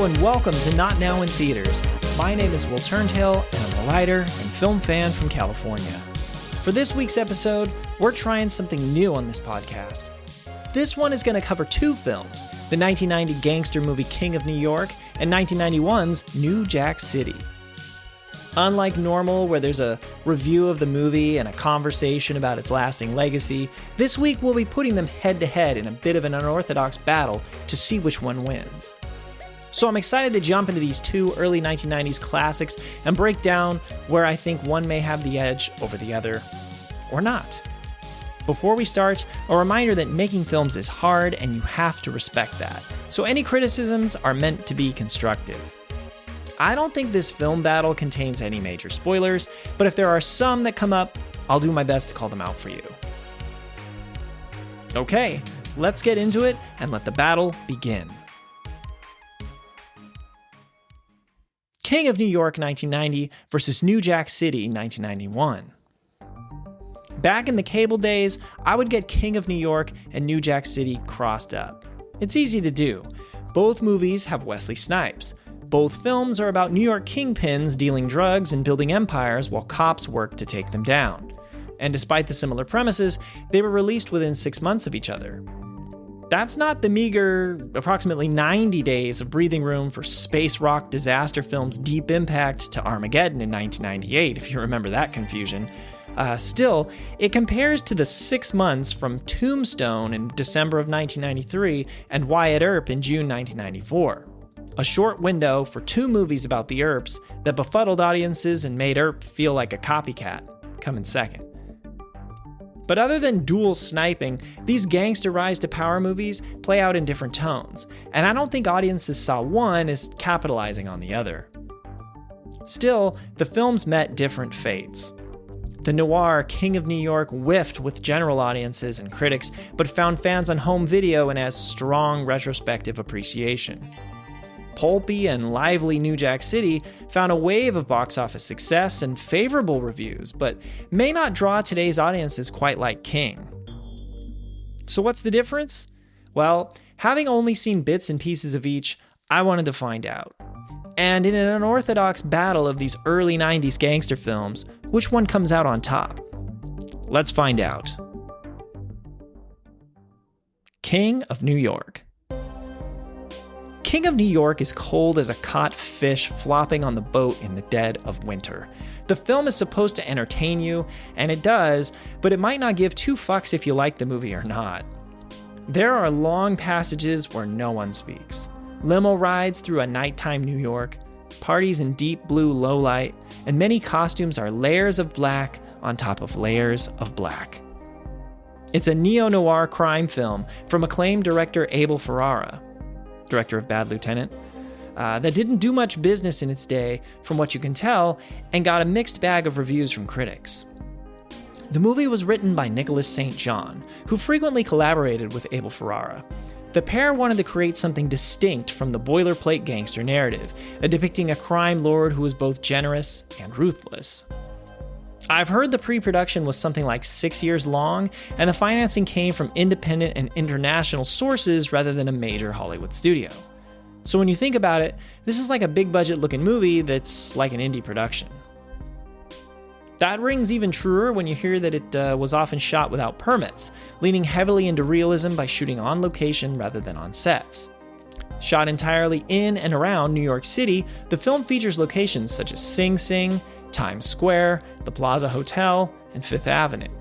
Hello and welcome to Not Now in Theaters. My name is Will Turntail and I'm a writer and film fan from California. For this week's episode, we're trying something new on this podcast. This one is going to cover two films, the 1990 gangster movie King of New York and 1991's New Jack City. Unlike normal, where there's a review of the movie and a conversation about its lasting legacy, this week we'll be putting them head-to-head in a bit of an unorthodox battle to see which one wins. So I'm excited to jump into these two early 1990s classics and break down where I think one may have the edge over the other, or not. Before we start, a reminder that making films is hard and you have to respect that, so any criticisms are meant to be constructive. I don't think this film battle contains any major spoilers, but if there are some that come up, I'll do my best to call them out for you. Okay, let's get into it and let the battle begin. King of New York 1990 versus New Jack City 1991. Back in the cable days, I would get King of New York and New Jack City crossed up. It's easy to do. Both movies have Wesley Snipes. Both films are about New York kingpins dealing drugs and building empires while cops work to take them down. And despite the similar premises, they were released within 6 months of each other. That's not the meager, approximately 90 days of breathing room for space rock disaster films Deep Impact to Armageddon in 1998, if you remember that confusion. Still, it compares to the 6 months from Tombstone in December of 1993 and Wyatt Earp in June 1994. A short window for two movies about the Earps that befuddled audiences and made Earp feel like a copycat, coming second. But other than dual sniping, these gangster rise to power movies play out in different tones, and I don't think audiences saw one as capitalizing on the other. Still, the films met different fates. The noir King of New York whiffed with general audiences and critics, but found fans on home video and has strong retrospective appreciation. Pulpy and lively New Jack City found a wave of box office success and favorable reviews, but may not draw today's audiences quite like King. So what's the difference? Well, having only seen bits and pieces of each, I wanted to find out. And in an unorthodox battle of these early 90s gangster films, which one comes out on top? Let's find out. King of New York. King of New York is cold as a caught fish flopping on the boat in the dead of winter. The film is supposed to entertain you, and it does, but it might not give two fucks if you like the movie or not. There are long passages where no one speaks. Limo rides through a nighttime New York, parties in deep blue low light, and many costumes are layers of black on top of layers of black. It's a neo-noir crime film from acclaimed director Abel Ferrara, director of Bad Lieutenant, that didn't do much business in its day, from what you can tell, and got a mixed bag of reviews from critics. The movie was written by Nicholas St. John, who frequently collaborated with Abel Ferrara. The pair wanted to create something distinct from the boilerplate gangster narrative, depicting a crime lord who was both generous and ruthless. I've heard the pre-production was something like 6 years long, and the financing came from independent and international sources rather than a major Hollywood studio. So when you think about it, this is like a big budget looking movie that's like an indie production. That rings even truer when you hear that it was often shot without permits, leaning heavily into realism by shooting on location rather than on sets. Shot entirely in and around New York City, the film features locations such as Sing Sing, Times Square, the Plaza Hotel, and Fifth Avenue.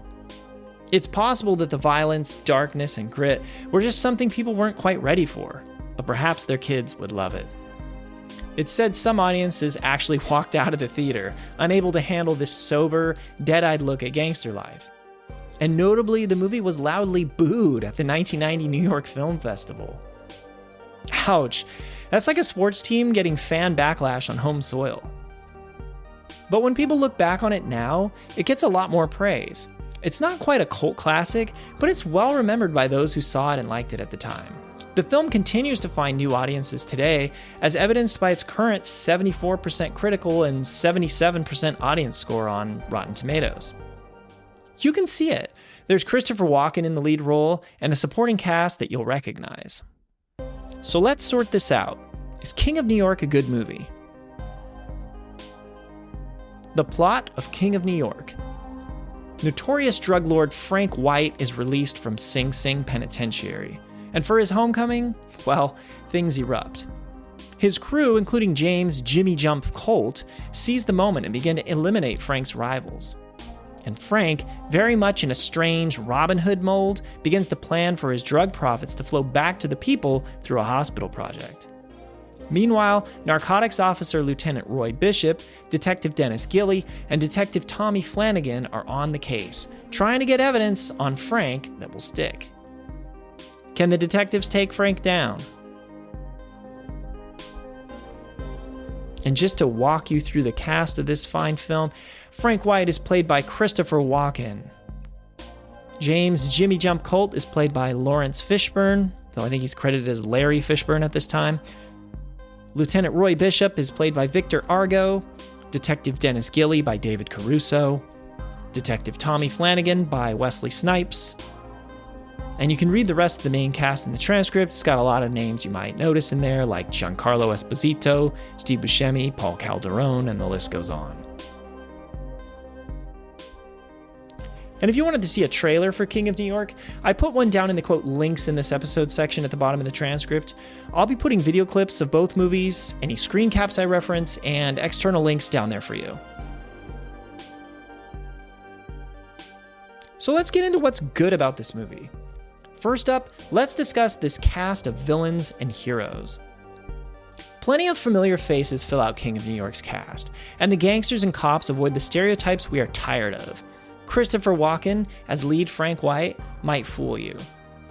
It's possible that the violence, darkness, and grit were just something people weren't quite ready for, but perhaps their kids would love it. It's said some audiences actually walked out of the theater, unable to handle this sober, dead-eyed look at gangster life. And notably, the movie was loudly booed at the 1990 New York Film Festival. Ouch, that's like a sports team getting fan backlash on home soil. But when people look back on it now, it gets a lot more praise. It's not quite a cult classic, but it's well remembered by those who saw it and liked it at the time. The film continues to find new audiences today, as evidenced by its current 74% critical and 77% audience score on Rotten Tomatoes. You can see it. There's Christopher Walken in the lead role and a supporting cast that you'll recognize. So let's sort this out. Is King of New York a good movie? The plot of King of New York. Notorious drug lord Frank White is released from Sing Sing Penitentiary, and for his homecoming, well, things erupt. His crew, including James Jimmy Jump Colt, seize the moment and begin to eliminate Frank's rivals. And Frank, very much in a strange Robin Hood mold, begins to plan for his drug profits to flow back to the people through a hospital project. Meanwhile, narcotics officer Lieutenant Roy Bishop, Detective Dennis Gilley, and Detective Tommy Flanagan are on the case, trying to get evidence on Frank that will stick. Can the detectives take Frank down? And just to walk you through the cast of this fine film, Frank White is played by Christopher Walken. James Jimmy Jump Colt is played by Lawrence Fishburne, though I think he's credited as Larry Fishburne at this time. Lieutenant Roy Bishop is played by Victor Argo, Detective Dennis Gilley by David Caruso, Detective Tommy Flanagan by Wesley Snipes. And you can read the rest of the main cast in the transcript. It's got a lot of names you might notice in there, like Giancarlo Esposito, Steve Buscemi, Paul Calderone, and the list goes on. And if you wanted to see a trailer for King of New York, I put one down in the quote links in this episode section at the bottom of the transcript. I'll be putting video clips of both movies, any screen caps I reference, and external links down there for you. So let's get into what's good about this movie. First up, let's discuss this cast of villains and heroes. Plenty of familiar faces fill out King of New York's cast, and the gangsters and cops avoid the stereotypes we are tired of. Christopher Walken, as lead Frank White, might fool you.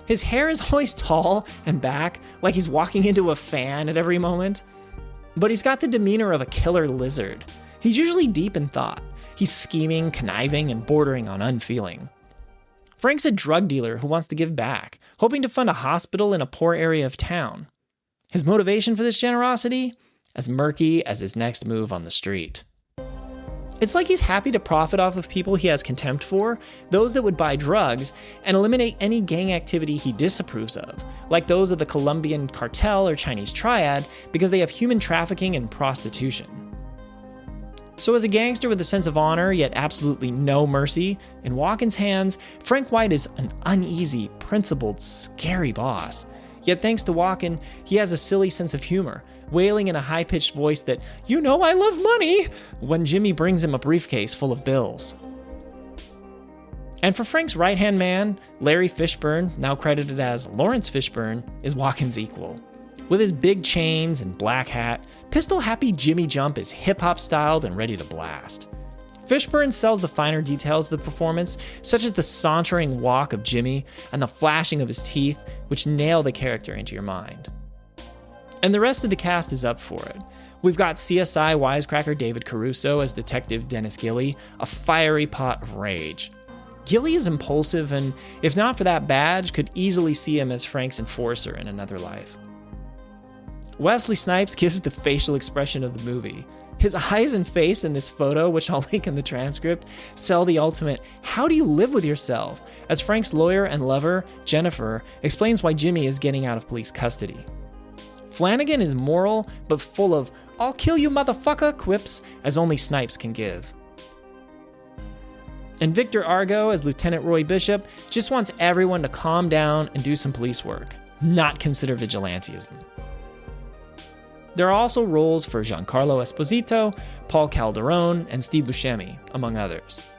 His hair is always tall and back, like he's walking into a fan at every moment. But he's got the demeanor of a killer lizard. He's usually deep in thought. He's scheming, conniving, and bordering on unfeeling. Frank's a drug dealer who wants to give back, hoping to fund a hospital in a poor area of town. His motivation for this generosity? As murky as his next move on the street. It's like he's happy to profit off of people he has contempt for, those that would buy drugs, and eliminate any gang activity he disapproves of, like those of the Colombian cartel or Chinese triad, because they have human trafficking and prostitution. So as a gangster with a sense of honor, yet absolutely no mercy, in Walken's hands, Frank White is an uneasy, principled, scary boss. Yet thanks to Walken, he has a silly sense of humor, wailing in a high-pitched voice that, "You know I love money," when Jimmy brings him a briefcase full of bills. And for Frank's right-hand man, Larry Fishburne, now credited as Lawrence Fishburne, is Walken's equal. With his big chains and black hat, pistol-happy Jimmy Jump is hip-hop styled and ready to blast. Fishburne sells the finer details of the performance, such as the sauntering walk of Jimmy and the flashing of his teeth, which nail the character into your mind. And the rest of the cast is up for it. We've got CSI wisecracker David Caruso as Detective Dennis Gilley, a fiery pot of rage. Gilley is impulsive and, if not for that badge, could easily see him as Frank's enforcer in another life. Wesley Snipes gives the facial expression of the movie. His eyes and face in this photo, which I'll link in the transcript, sell the ultimate "how do you live with yourself?" as Frank's lawyer and lover, Jennifer, explains why Jimmy is getting out of police custody. Flanagan is moral, but full of "I'll kill you motherfucker" quips as only Snipes can give. And Victor Argo as Lieutenant Roy Bishop just wants everyone to calm down and do some police work, not consider vigilantism. There are also roles for Giancarlo Esposito, Paul Calderone, and Steve Buscemi, among others.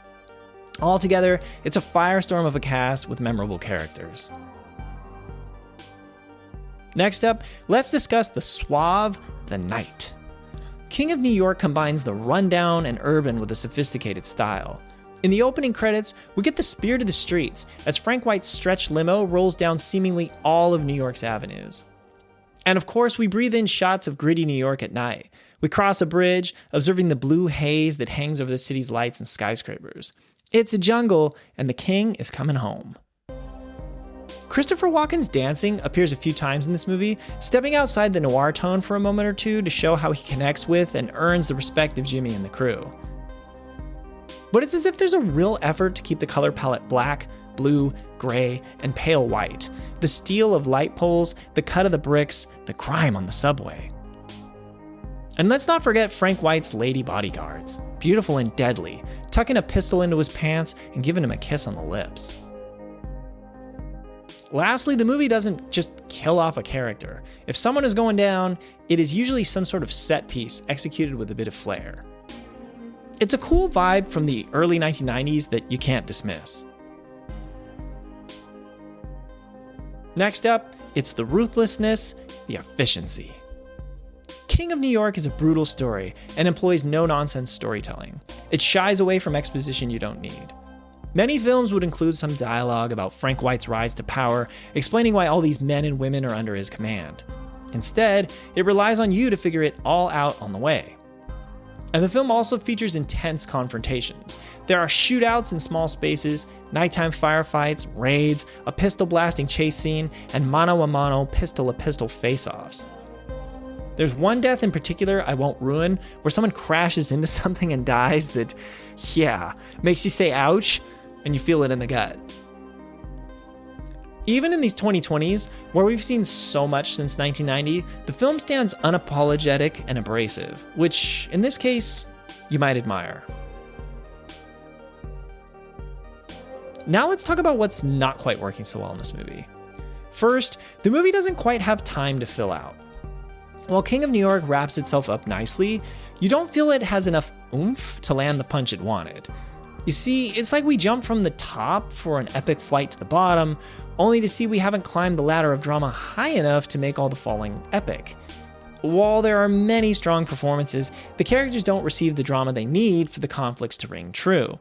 Altogether, it's a firestorm of a cast with memorable characters. Next up, let's discuss the suave, the night. King of New York combines the rundown and urban with a sophisticated style. In the opening credits, we get the spirit of the streets as Frank White's stretch limo rolls down seemingly all of New York's avenues. And of course, we breathe in shots of gritty New York at night. We cross a bridge, observing the blue haze that hangs over the city's lights and skyscrapers. It's a jungle, and the king is coming home. Christopher Walken's dancing appears a few times in this movie, stepping outside the noir tone for a moment or two to show how he connects with and earns the respect of Jimmy and the crew. But it's as if there's a real effort to keep the color palette black, blue, gray, and pale white. The steel of light poles, the cut of the bricks, the crime on the subway. And let's not forget Frank White's lady bodyguards, beautiful and deadly, tucking a pistol into his pants and giving him a kiss on the lips. Lastly, the movie doesn't just kill off a character. If someone is going down, it is usually some sort of set piece executed with a bit of flair. It's a cool vibe from the early 1990s that you can't dismiss. Next up, it's the ruthlessness, the efficiency. King of New York is a brutal story and employs no-nonsense storytelling. It shies away from exposition you don't need. Many films would include some dialogue about Frank White's rise to power, explaining why all these men and women are under his command. Instead, it relies on you to figure it all out on the way. And the film also features intense confrontations. There are shootouts in small spaces, nighttime firefights, raids, a pistol blasting chase scene, and mano-a-mano, pistol-to-pistol face-offs. There's one death in particular I won't ruin, where someone crashes into something and dies that, makes you say ouch, and you feel it in the gut. Even in these 2020s, where we've seen so much since 1990, the film stands unapologetic and abrasive, which, in this case, you might admire. Now let's talk about what's not quite working so well in this movie. First, the movie doesn't quite have time to fill out. While King of New York wraps itself up nicely, you don't feel it has enough oomph to land the punch it wanted. You see, it's like we jump from the top for an epic flight to the bottom, only to see we haven't climbed the ladder of drama high enough to make all the falling epic. While there are many strong performances, the characters don't receive the drama they need for the conflicts to ring true.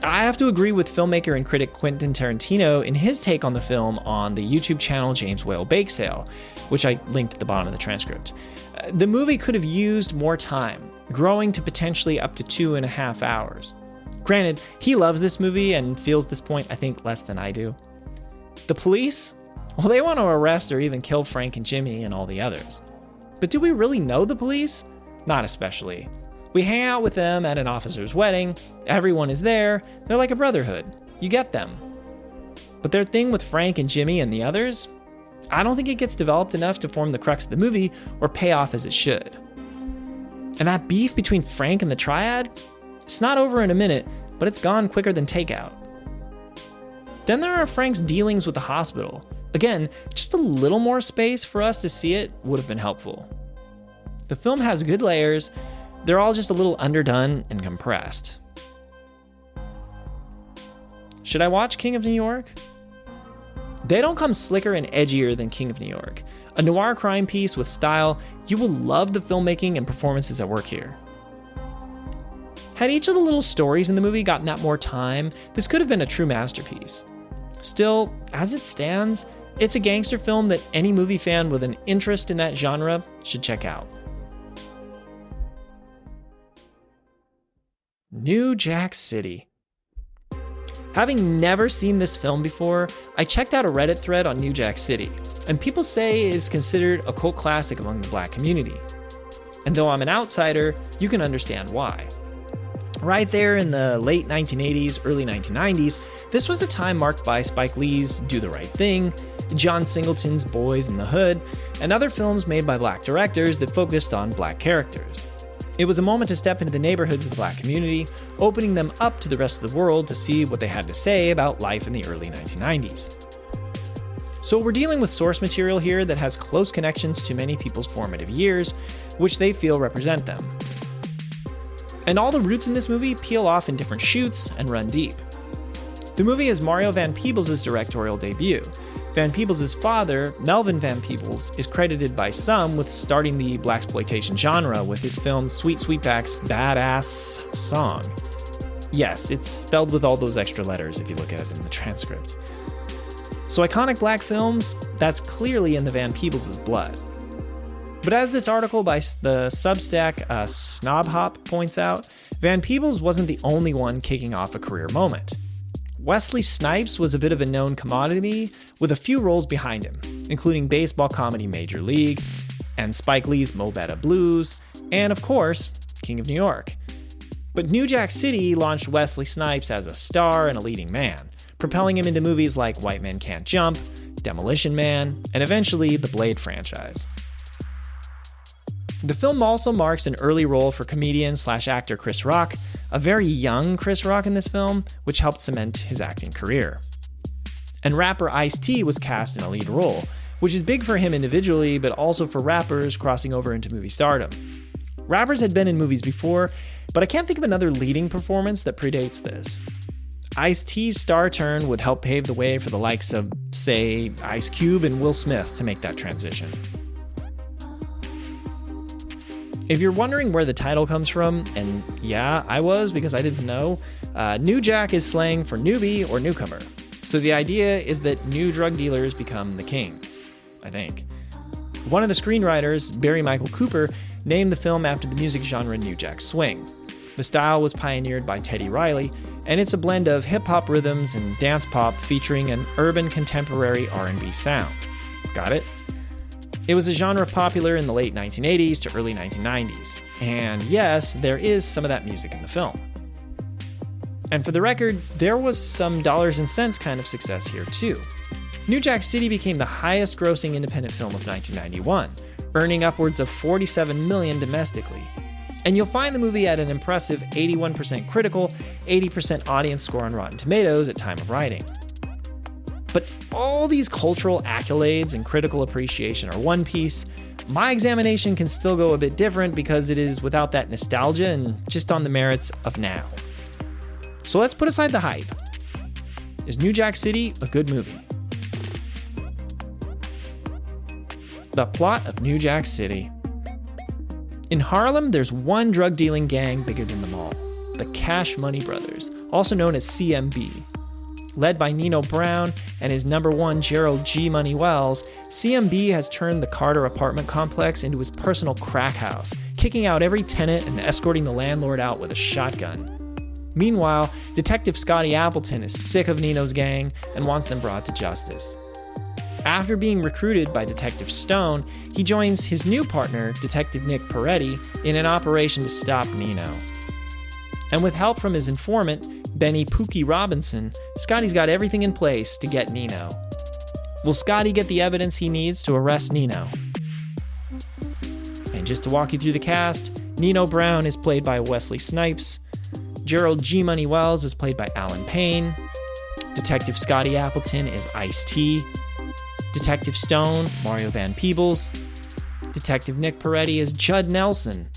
I have to agree with filmmaker and critic Quentin Tarantino in his take on the film on the YouTube channel James Whale Bake Sale, which I linked at the bottom of the transcript. The movie could have used more time, growing to potentially up to 2.5 hours. Granted, he loves this movie and feels this point, I think, less than I do. The police? Well, they want to arrest or even kill Frank and Jimmy and all the others. But do we really know the police? Not especially. We hang out with them at an officer's wedding, everyone is there, they're like a brotherhood. You get them. But their thing with Frank and Jimmy and the others? I don't think it gets developed enough to form the crux of the movie or pay off as it should. And that beef between Frank and the Triad? It's not over in a minute, but it's gone quicker than takeout. Then there are Frank's dealings with the hospital. Again, just a little more space for us to see it would have been helpful. The film has good layers, they're all just a little underdone and compressed. Should I watch King of New York? They don't come slicker and edgier than King of New York. A noir crime piece with style, you will love the filmmaking and performances at work here. Had each of the little stories in the movie gotten that more time, this could have been a true masterpiece. Still, as it stands, it's a gangster film that any movie fan with an interest in that genre should check out. New Jack City. Having never seen this film before, I checked out a Reddit thread on New Jack City, and people say it is considered a cult classic among the Black community. And though I'm an outsider, you can understand why. Right there in the late 1980s, early 1990s, this was a time marked by Spike Lee's Do the Right Thing, John Singleton's Boys in the Hood, and other films made by Black directors that focused on Black characters. It was a moment to step into the neighborhoods of the Black community, opening them up to the rest of the world to see what they had to say about life in the early 1990s. So we're dealing with source material here that has close connections to many people's formative years, which they feel represent them. And all the roots in this movie peel off in different shoots and run deep. The movie is Mario Van Peebles' directorial debut. Van Peebles' father, Melvin Van Peebles, is credited by some with starting the blaxploitation genre with his film Sweet Sweetback's Badass Song. Yes, it's spelled with all those extra letters if you look at it in the transcript. So iconic Black films, that's clearly in the Van Peebles' blood. But as this article by the Substack Snob Hop points out, Van Peebles wasn't the only one kicking off a career moment. Wesley Snipes was a bit of a known commodity with a few roles behind him, including baseball comedy Major League, and Spike Lee's Mo Better Blues, and of course, King of New York. But New Jack City launched Wesley Snipes as a star and a leading man, propelling him into movies like White Men Can't Jump, Demolition Man, and eventually the Blade franchise. The film also marks an early role for comedian/actor Chris Rock, a very young Chris Rock in this film, which helped cement his acting career. And rapper Ice-T was cast in a lead role, which is big for him individually, but also for rappers crossing over into movie stardom. Rappers had been in movies before, but I can't think of another leading performance that predates this. Ice-T's star turn would help pave the way for the likes of, say, Ice Cube and Will Smith to make that transition. If you're wondering where the title comes from, and yeah, I was because I didn't know, New Jack is slang for newbie or newcomer. So the idea is that new drug dealers become the kings, I think. One of the screenwriters, Barry Michael Cooper, named the film after the music genre New Jack Swing. The style was pioneered by Teddy Riley, and it's a blend of hip-hop rhythms and dance pop featuring an urban contemporary R&B sound. Got it? It was a genre popular in the late 1980s to early 1990s. And yes, there is some of that music in the film. And for the record, there was some dollars and cents kind of success here too. New Jack City became the highest grossing independent film of 1991, earning upwards of $47 million domestically. And you'll find the movie at an impressive 81% critical, 80% audience score on Rotten Tomatoes at time of writing. But all these cultural accolades and critical appreciation are one piece. My examination can still go a bit different because it is without that nostalgia and just on the merits of now. So let's put aside the hype. Is New Jack City a good movie? The plot of New Jack City. In Harlem, there's one drug dealing gang bigger than them all, the Cash Money Brothers, also known as CMB. Led by Nino Brown and his number one Gerald G. Money Wells, CMB has turned the Carter apartment complex into his personal crack house, kicking out every tenant and escorting the landlord out with a shotgun. Meanwhile, Detective Scotty Appleton is sick of Nino's gang and wants them brought to justice. After being recruited by Detective Stone, he joins his new partner, Detective Nick Peretti, in an operation to stop Nino. And with help from his informant, Benny Pookie Robinson, Scotty's got everything in place to get Nino. Will Scotty get the evidence he needs to arrest Nino? And just to walk you through the cast, Nino Brown is played by Wesley Snipes, Gerald G. Money Wells is played by Alan Payne, Detective Scotty Appleton is Ice-T, Detective Stone, Mario Van Peebles, Detective Nick Peretti is Judd Nelson,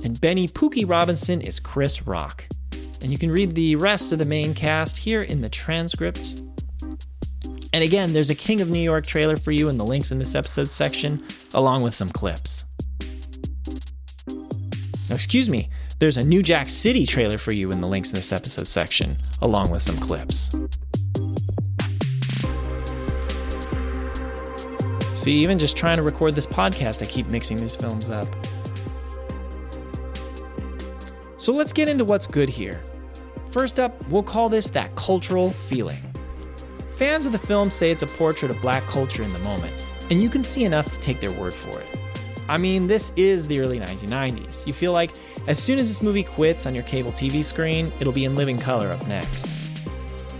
and Benny Pookie Robinson is Chris Rock. And you can read the rest of the main cast here in the transcript. And again, there's a King of New York trailer for you in the links in this episode section, along with some clips. No, excuse me, there's a New Jack City trailer for you in the links in this episode section, along with some clips. See, even just trying to record this podcast, I keep mixing these films up. So let's get into what's good here. First up, we'll call this that cultural feeling. Fans of the film say it's a portrait of black culture in the moment, and you can see enough to take their word for it. I mean, this is the early 1990s. You feel like as soon as this movie quits on your cable TV screen, it'll be in living color up next.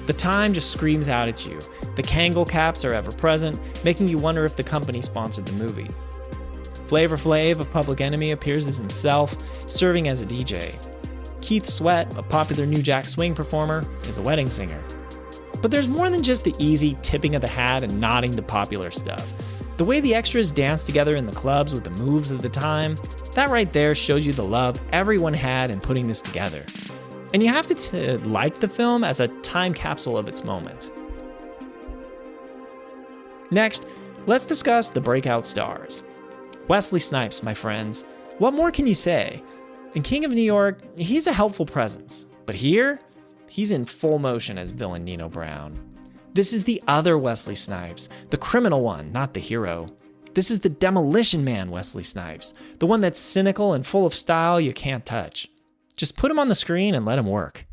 The time just screams out at you. The Kangol caps are ever present, making you wonder if the company sponsored the movie. Flavor Flav of Public Enemy appears as himself, serving as a DJ. Keith Sweat, a popular New Jack Swing performer, is a wedding singer. But there's more than just the easy tipping of the hat and nodding to popular stuff. The way the extras dance together in the clubs with the moves of the time, that right there shows you the love everyone had in putting this together. And you have to like the film as a time capsule of its moment. Next, let's discuss the breakout stars. Wesley Snipes, my friends. What more can you say? In King of New York, he's a helpful presence. But here, he's in full motion as villain Nino Brown. This is the other Wesley Snipes, the criminal one, not the hero. This is the Demolition Man Wesley Snipes, the one that's cynical and full of style you can't touch. Just put him on the screen and let him work.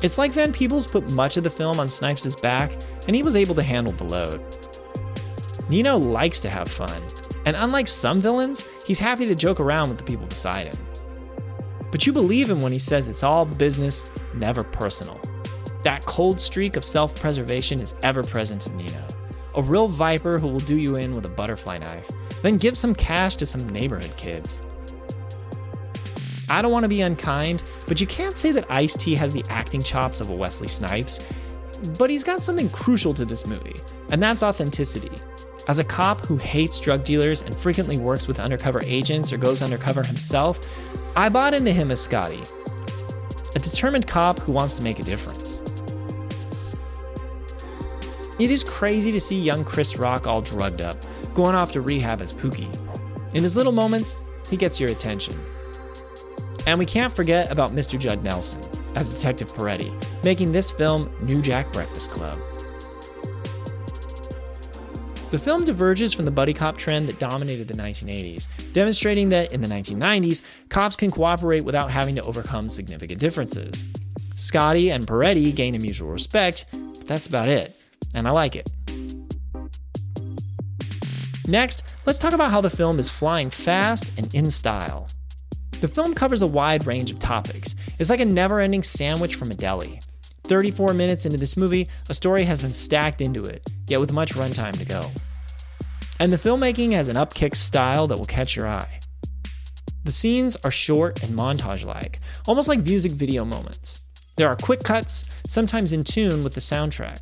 It's like Van Peebles put much of the film on Snipes' back, and he was able to handle the load. Nino likes to have fun, and unlike some villains, he's happy to joke around with the people beside him. But you believe him when he says it's all business, never personal. That cold streak of self-preservation is ever present in Nino, a real viper who will do you in with a butterfly knife, then give some cash to some neighborhood kids. I don't want to be unkind, but you can't say that Ice-T has the acting chops of a Wesley Snipes, but he's got something crucial to this movie, and that's authenticity. As a cop who hates drug dealers and frequently works with undercover agents or goes undercover himself, I bought into him as Scotty, a determined cop who wants to make a difference. It is crazy to see young Chris Rock all drugged up, going off to rehab as Pookie. In his little moments, he gets your attention. And we can't forget about Mr. Judd Nelson as Detective Peretti, making this film New Jack Breakfast Club. The film diverges from the buddy cop trend that dominated the 1980s, demonstrating that in the 1990s, cops can cooperate without having to overcome significant differences. Scotty and Peretti gain a mutual respect, but that's about it, and I like it. Next, let's talk about how the film is flying fast and in style. The film covers a wide range of topics. It's like a never-ending sandwich from a deli. 34 minutes into this movie, a story has been stacked into it, yet with much runtime to go. And the filmmaking has an upkick style that will catch your eye. The scenes are short and montage-like, almost like music video moments. There are quick cuts, sometimes in tune with the soundtrack.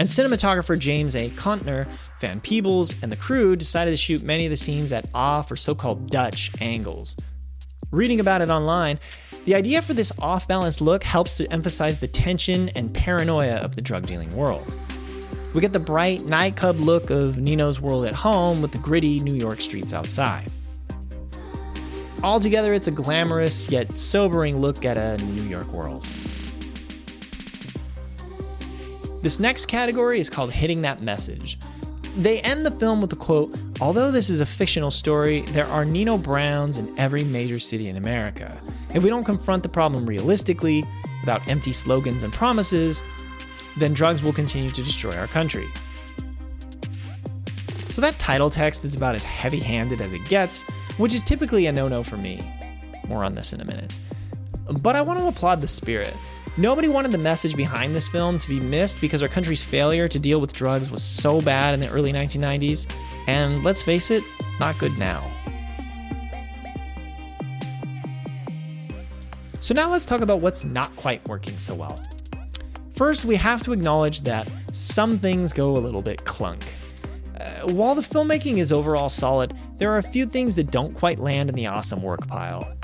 And cinematographer James A. Contner, Van Peebles, and the crew decided to shoot many of the scenes at off or so-called Dutch angles. Reading about it online, the idea for this off-balance look helps to emphasize the tension and paranoia of the drug-dealing world. We get the bright nightclub look of Nino's world at home with the gritty New York streets outside. Altogether, it's a glamorous yet sobering look at a New York world. This next category is called Hitting That Message. They end the film with the quote, "Although this is a fictional story, there are Nino Browns in every major city in America. If we don't confront the problem realistically, without empty slogans and promises, then drugs will continue to destroy our country." So that title text is about as heavy-handed as it gets, which is typically a no-no for me. More on this in a minute. But I want to applaud the spirit. Nobody wanted the message behind this film to be missed because our country's failure to deal with drugs was so bad in the early 1990s, and let's face it, not good now. So now let's talk about what's not quite working so well. First, we have to acknowledge that some things go a little bit clunk. While the filmmaking is overall solid, there are a few things that don't quite land in the awesome work pile.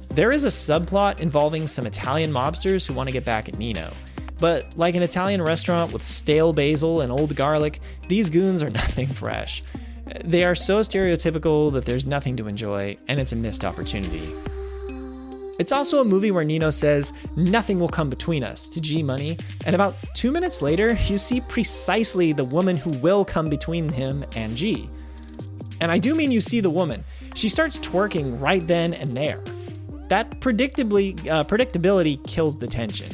There is a subplot involving some Italian mobsters who want to get back at Nino. But like an Italian restaurant with stale basil and old garlic, these goons are nothing fresh. They are so stereotypical that there's nothing to enjoy, and it's a missed opportunity. It's also a movie where Nino says, "Nothing will come between us" to G Money, and about 2 minutes later, you see precisely the woman who will come between him and G. And I do mean you see the woman. She starts twerking right then and there. That predictability kills the tension.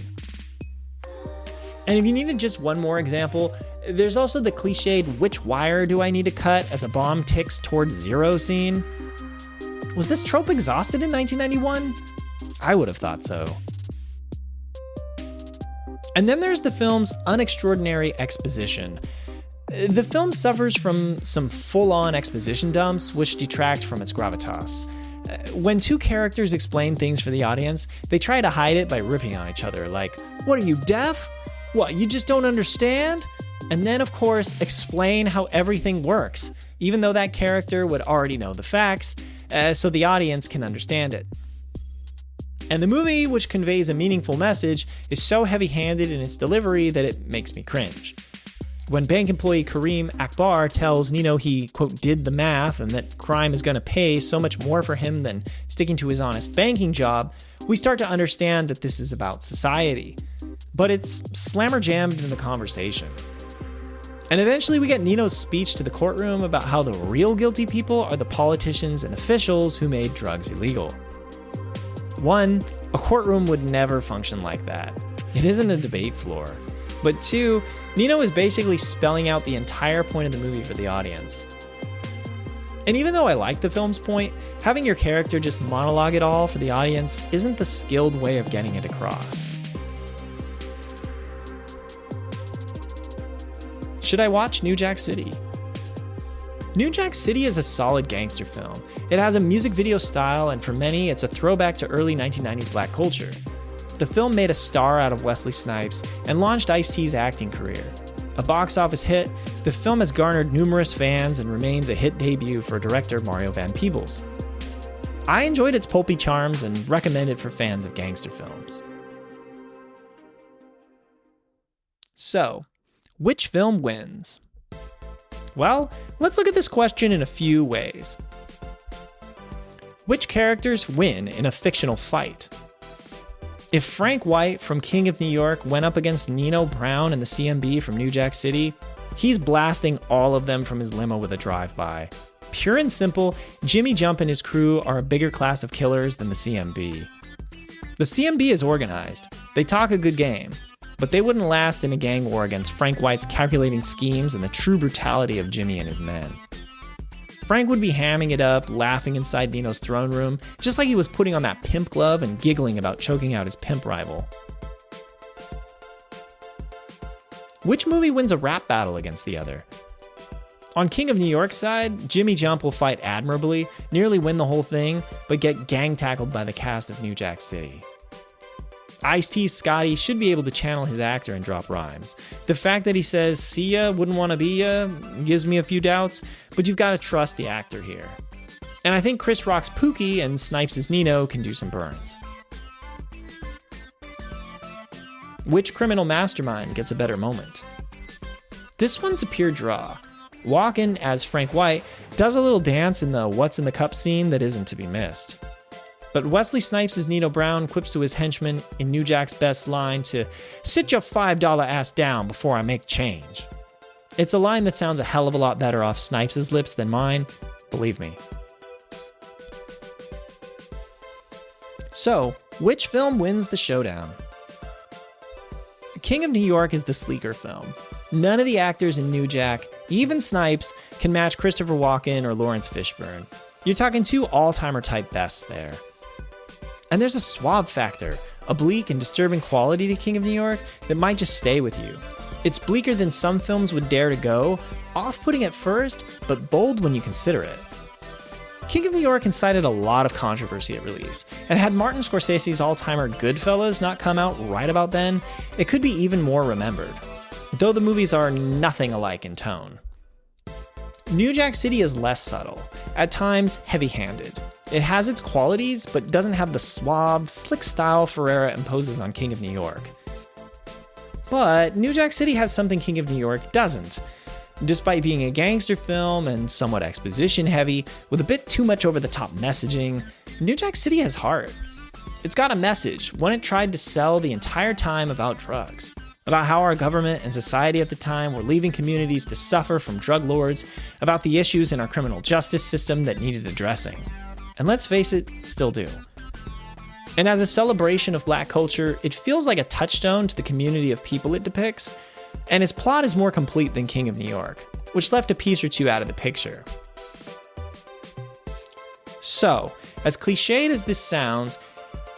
And if you needed just one more example, there's also the cliched "which wire do I need to cut as a bomb ticks towards zero" scene. Was this trope exhausted in 1991? I would have thought so. And then there's the film's unextraordinary exposition. The film suffers from some full-on exposition dumps, which detract from its gravitas. When two characters explain things for the audience, they try to hide it by ripping on each other, like, "What are you, deaf? What, you just don't understand?" And then, of course, explain how everything works, even though that character would already know the facts, so the audience can understand it. And the movie, which conveys a meaningful message, is so heavy-handed in its delivery that it makes me cringe. When bank employee Kareem Akbar tells Nino he, quote, "did the math" and that crime is going to pay so much more for him than sticking to his honest banking job, we start to understand that this is about society. But it's slammer-jammed in the conversation. And eventually we get Nino's speech to the courtroom about how the real guilty people are the politicians and officials who made drugs illegal. One, a courtroom would never function like that. It isn't a debate floor. But two, Nino is basically spelling out the entire point of the movie for the audience. And even though I like the film's point, having your character just monologue it all for the audience isn't the skilled way of getting it across. Should I watch New Jack City? New Jack City is a solid gangster film. It has a music video style, and for many, it's a throwback to early 1990s black culture. The film made a star out of Wesley Snipes and launched Ice-T's acting career. A box office hit, the film has garnered numerous fans and remains a hit debut for director Mario Van Peebles. I enjoyed its pulpy charms and recommend it for fans of gangster films. So, which film wins? Well, let's look at this question in a few ways. Which characters win in a fictional fight? If Frank White from King of New York went up against Nino Brown and the CMB from New Jack City, he's blasting all of them from his limo with a drive-by. Pure and simple, Jimmy Jump and his crew are a bigger class of killers than the CMB. The CMB is organized. They talk a good game. But they wouldn't last in a gang war against Frank White's calculating schemes and the true brutality of Jimmy and his men. Frank would be hamming it up, laughing inside Nino's throne room, just like he was putting on that pimp glove and giggling about choking out his pimp rival. Which movie wins a rap battle against the other? On King of New York's side, Jimmy Jump will fight admirably, nearly win the whole thing, but get gang tackled by the cast of New Jack City. Ice-T's Scotty should be able to channel his actor and drop rhymes. The fact that he says, "see ya, wouldn't wanna be ya," gives me a few doubts, but you've gotta trust the actor here. And I think Chris Rock's Pookie and Snipes' Nino can do some burns. Which criminal mastermind gets a better moment? This one's a pure draw. Walken, as Frank White, does a little dance in the "What's in the Cup" scene that isn't to be missed. But Wesley Snipes' Nino Brown quips to his henchman in New Jack's best line to "sit your $5 ass down before I make change." It's a line that sounds a hell of a lot better off Snipes' lips than mine, believe me. So, which film wins the showdown? King of New York is the sleeker film. None of the actors in New Jack, even Snipes, can match Christopher Walken or Lawrence Fishburne. You're talking two all-timer type bests there. And there's a suave factor, a bleak and disturbing quality to King of New York that might just stay with you. It's bleaker than some films would dare to go, off-putting at first, but bold when you consider it. King of New York incited a lot of controversy at release, and had Martin Scorsese's all-timer Goodfellas not come out right about then, it could be even more remembered, though the movies are nothing alike in tone. New Jack City is less subtle, at times heavy-handed. It has its qualities, but doesn't have the suave, slick style Ferrara imposes on King of New York. But New Jack City has something King of New York doesn't. Despite being a gangster film and somewhat exposition-heavy, with a bit too much over-the-top messaging, New Jack City has heart. It's got a message, one it tried to sell the entire time about drugs. About how our government and society at the time were leaving communities to suffer from drug lords, about the issues in our criminal justice system that needed addressing. And let's face it, still do. And as a celebration of black culture, it feels like a touchstone to the community of people it depicts, and its plot is more complete than King of New York, which left a piece or two out of the picture. So, as cliched as this sounds,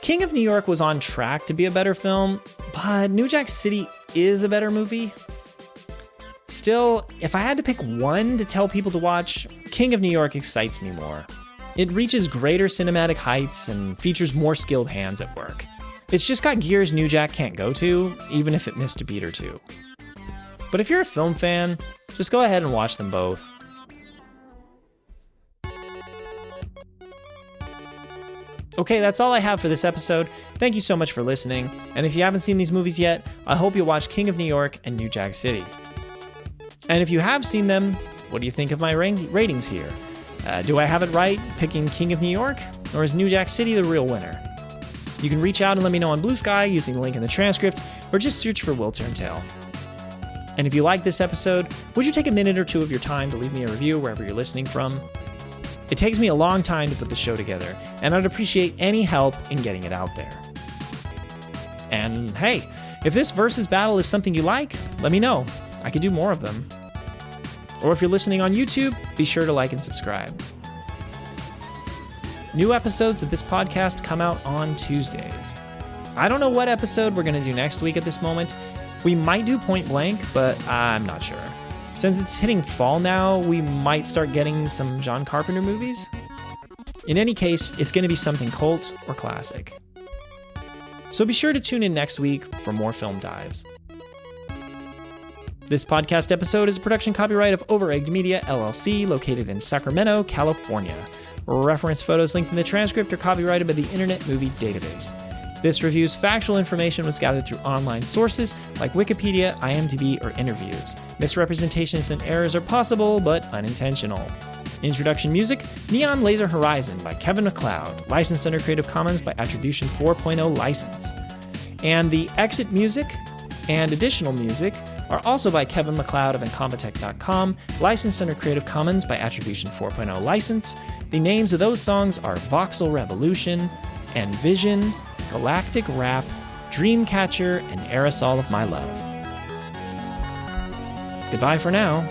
King of New York was on track to be a better film, but New Jack City is a better movie. Still, if I had to pick one to tell people to watch, King of New York excites me more. It reaches greater cinematic heights and features more skilled hands at work. It's just got gears New Jack can't go to, even if it missed a beat or two. But if you're a film fan, just go ahead and watch them both. Okay, that's all I have for this episode. Thank you so much for listening. And if you haven't seen these movies yet, I hope you'll watch King of New York and New Jack City. And if you have seen them, what do you think of my ratings here? Do I have it right picking King of New York? Or is New Jack City the real winner? You can reach out and let me know on Blue Sky using the link in the transcript, or just search for Will Turntail. And if you like this episode, would you take a minute or two of your time to leave me a review wherever you're listening from? It takes me a long time to put the show together, and I'd appreciate any help in getting it out there. And hey, if this versus battle is something you like, let me know. I could do more of them. Or if you're listening on YouTube, be sure to like and subscribe. New episodes of this podcast come out on Tuesdays. I don't know what episode we're going to do next week at this moment. We might do Point Blank, but I'm not sure. Since it's hitting fall now, we might start getting some John Carpenter movies. In any case, it's going to be something cult or classic. So be sure to tune in next week for more film dives. This podcast episode is a production copyright of Overegged Media, LLC, located in Sacramento, California. Reference photos linked in the transcript are copyrighted by the Internet Movie Database. This review's factual information was gathered through online sources like Wikipedia, IMDb, or interviews. Misrepresentations and errors are possible, but unintentional. Introduction music, Neon Laser Horizon by Kevin MacLeod, licensed under Creative Commons by Attribution 4.0 license. And the exit music and additional music are also by Kevin MacLeod of Incompetech.com, licensed under Creative Commons by Attribution 4.0 license. The names of those songs are Voxel Revolution, Envision, Galactic Rap, Dreamcatcher, and Aerosol of My Love. Goodbye for now.